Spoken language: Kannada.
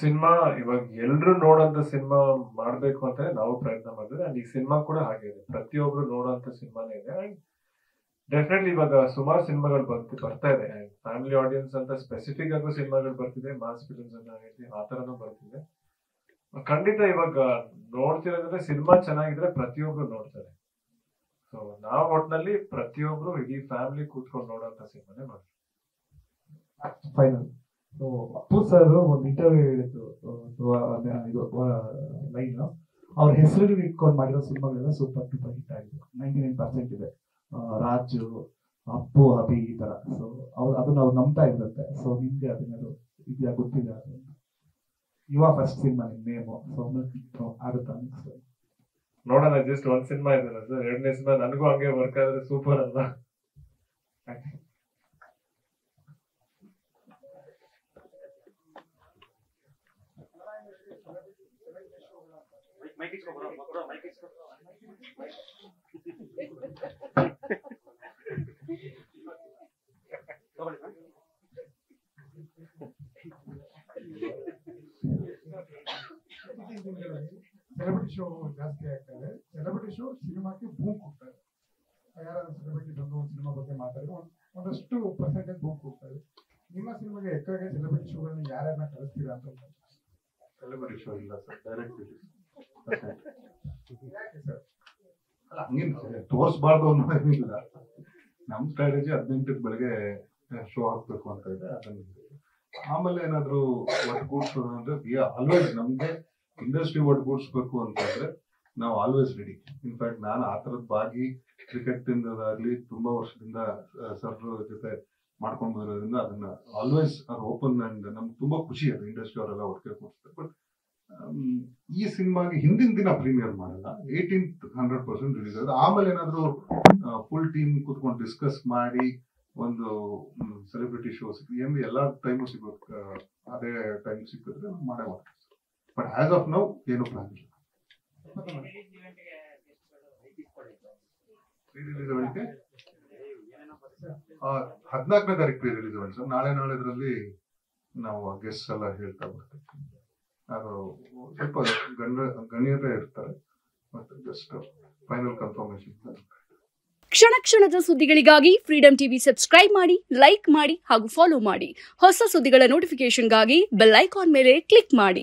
ಸಿನಿಮಾ ಇವಾಗ ಎಲ್ರು ನೋಡೋಂತ ಸಿನಿಮಾ ಮಾಡ್ಬೇಕು ಅಂತ ನಾವು ಪ್ರಯತ್ನ ಮಾಡಿದ್ರೆ ಅಂಡ್ ಈ ಸಿನಿಮಾ ಕೂಡ ಹಾಗೆ ಇದೆ. ಪ್ರತಿಯೊಬ್ರು ನೋಡೋಂತ ಸಿನಿಮಾನೇ ಇದೆ. ಅಂಡ್ ಡೆಫಿನೆಟ್ಲಿ ಇವಾಗ ಸುಮಾರು ಸಿನಿಮಾಗಳು ಬರ್ತಾ ಇದೆ. ಫ್ಯಾಮಿಲಿ ಆಡಿಯನ್ಸ್ ಅಂತ ಸ್ಪೆಸಿಫಿಕ್ ಆಗು ಸಿನಿಮಾಗಳು ಬರ್ತಿದೆ, ಮಾಸ್ ಫಿಲ್ಮ್ಸ್ ಅಂತ ಆಗೈತಿ, ಆ ತರನು ಬರ್ತಿದೆ. ಖಂಡಿತ ಇವಾಗ ನೋಡ್ತಿರೋದ್ರೆ ಸಿನಿಮಾ ಚೆನ್ನಾಗಿದ್ರೆ ಪ್ರತಿಯೊಬ್ರು ನೋಡ್ತಾರೆ. ಸೊ ನಾವು ಒಟ್ನಲ್ಲಿ ಪ್ರತಿಯೊಬ್ರು ಇಡೀ ಫ್ಯಾಮಿಲಿ ಕೂತ್ಕೊಂಡು ನೋಡೋಂತ ಸಿನಿಮಾನೇ ಮಾಡ್ತೀವಿ. ಫೈನಲ್. ಸೊ ಅಪ್ಪು ಸರ್ ಒಂದು ಇಂಟರ್ವ್ಯೂ ಹೇಳಿದ್ರು, ಇದು ಲೈನ್, ಅವ್ರ ಹೆಸರು ಇಟ್ಕೊಂಡು ಮಾಡಿರೋ ಸಿನಿಮಾಗಳೆಲ್ಲ ಸೂಪರ್ ಡೂಪರ್ ಹಿಟ್ ಆಗಿದೆ. 99% ಇದೆ. ರಾಜು, ಅಪ್ಪು, ಅಭಿ ಈ ತರ. ಸೊ ಅದನ್ನ ಅವ್ರು ನಂಬ್ತಾ ಇದ್ರಂತೆ. ಸೊ ನಿಮ್ಗೆ ಅದನ್ನ ಇದೆಯಾ, ಗೊತ್ತಿದೆ? ಯುವ ಫಸ್ಟ್ ಸಿನಿಮಾ ನಿಮ್ ನೇಮು, ಸೊ ಆಗುತ್ತಾ ಅನ್ಸುತ್ತೆ? ನೋಡೋಣ, ಜಸ್ಟ್ ಒಂದ್ ಸಿನಿಮಾ ಇದೆಲ್ಲ ಸರ್, ಎರಡನೇ ಸಿನಿಮಾ ನನಗೂ ಹಂಗೆ ವರ್ಕ್ ಆದ್ರೆ ಸೂಪರ್ ಅಲ್ವಾ? ಸೆಲೆಬ್ರಿಟಿ ಶೋ ಜಾಸ್ತಿ ಆಗ್ತದೆ. ಸೆಲೆಬ್ರಿಟಿ ಶೋ ಸಿನಿಮಾಕ್ಕೆ ಬೂಮ್ ಕೊಡ್ತಾರೆ. ಯಾರಾದ್ರೂ ಸೆಲೆಬ್ರಿಟಿ ಬಂದು ಒಂದು ಸಿನಿಮಾ ಬಗ್ಗೆ ಮಾತಾಡಿದ್ರೆ ಒಂದಷ್ಟು ಪರ್ಸೆಂಟೇಜ್ ಬೂಮ್ ಕೊಡ್ತಾರೆ. ನಿಮ್ಮ ಸಿನಿಮಾಗೆ ಎಕ್ಕಾಗೆ ಸೆಲೆಬ್ರಿಟಿ ಶೋಗಳನ್ನ ಯಾರ್ಯಾರನ್ನ ಕಳಿಸ್ತೀರಾ ಅಂತ? ಸೆಲೆಬ್ರಿಟಿ ಶೋ ಇಲ್ಲ ಸರ್, ಡೈರೆಕ್ಟ್ ಯಾಕೆ ಸರ್? ಅಲ್ಲ, ಹಂಗೇನು ತೋರಿಸ್ಬಾರ್ದು ಅನ್ನೋದೇನಿಲ್ಲ. ನಮ್ಮ ಸ್ಟ್ರಾಟಜಿ 18ಕ್ಕೆ ಬೆಳಗ್ಗೆ ಶೋ ಹಾಕ್ಬೇಕು ಅಂತ ಇದೆ. ಅದನ್ನ ಆಮೇಲೆ ಏನಾದ್ರು ಒಟ್ಟುಗೂಡ್ಸೋದು ಅಂದ್ರೆ ಆಲ್ವೇಸ್ ನಮ್ಗೆ ಇಂಡಸ್ಟ್ರಿ ಒಟ್ಟುಗೂಡಿಸ್ಬೇಕು ಅಂತಂದ್ರೆ ನಾವು ಆಲ್ವೇಸ್ ರೆಡಿ. ಇನ್ಫ್ಯಾಕ್ಟ್ ನಾನು ಆ ಥರದ ಭಾಗಿ ಕ್ರಿಕೆಟ್ ಇಂದಾಗ್ಲಿ ತುಂಬಾ ವರ್ಷದಿಂದ ಸರ್ ಜೊತೆ ಮಾಡ್ಕೊಂಡು ಬರೋದ್ರಿಂದ ಅದನ್ನ ಆಲ್ವೇಸ್ ಅದು ಓಪನ್. ಅಂಡ್ ನಮ್ಗೆ ತುಂಬಾ ಖುಷಿ ಅದು ಇಂಡಸ್ಟ್ರಿ ಅವರೆಲ್ಲ ಒಟ್ಟಿಗೆ ಕೂಡಿಸ್ತಾರೆ. ಬಟ್ ಈ ಸಿನಿಮಾಗೆ ಹಿಂದಿನ ದಿನ ಪ್ರೀಮಿಯರ್ ಮಾಡಲ್ಲ, 18th 100% ರಿಲೀಸ್ ಆಗುತ್ತೆ. ಆಮೇಲೆ ಏನಾದ್ರು ಫುಲ್ ಟೀಮ್ ಕೂತ್ಕೊಂಡು ಡಿಸ್ಕಸ್ ಮಾಡಿ ಒಂದು ಸೆಲೆಬ್ರಿಟಿ ಶೋ ಏನು ಎಲ್ಲಾ ಟೈಮು ಸಿಗೋಕ್ ಅದೇ ಟೈಮ್ ಸಿಕ್ಕಿದ್ರೆ ಮಾಡೇ ಮಾಡ್ತೀವಿ. ಬಟ್ ಆಸ್ ಆಫ್ ನೌ ಏನು ಪ್ಲಾನ್ ಇಲ್ಲ. ಪ್ರೀ ರಿಲೀಸ್ ಇವೆಂಟ್ಗೆ 14ನೇ ತಾರೀಕು ಪ್ರೀ ರಿಲೀಸ್ ಇವೆಂಟ್ ಸರ್. ನಾಳೆದ್ರಲ್ಲಿ ನಾವು ಗೆಸ್ಟ್ ಎಲ್ಲ ಹೇಳ್ತಾ ಬರ್ತೀವಿ. ಅದು ಸ್ವಲ್ಪ ಗಣ್ಯರೇ ಇರ್ತಾರೆ, ಮತ್ತೆ ಜಸ್ಟ್ ಫೈನಲ್ ಕನ್ಫರ್ಮೇಶನ್. ಕ್ಷಣ ಕ್ಷಣದ ಸುದ್ದಿಗಳಿಗಾಗಿ ಫ್ರೀಡಂ ಟಿವಿ ಸಬ್ಸ್ಕ್ರೈಬ್ ಮಾಡಿ, ಲೈಕ್ ಮಾಡಿ ಹಾಗೂ ಫಾಲೋ ಮಾಡಿ. ಹೊಸ ಸುದ್ದಿಗಳ ನೋಟಿಫಿಕೇಶನ್ಗಾಗಿ ಬೆಲ್ ಐಕಾನ್ ಮೇಲೆ ಕ್ಲಿಕ್ ಮಾಡಿ.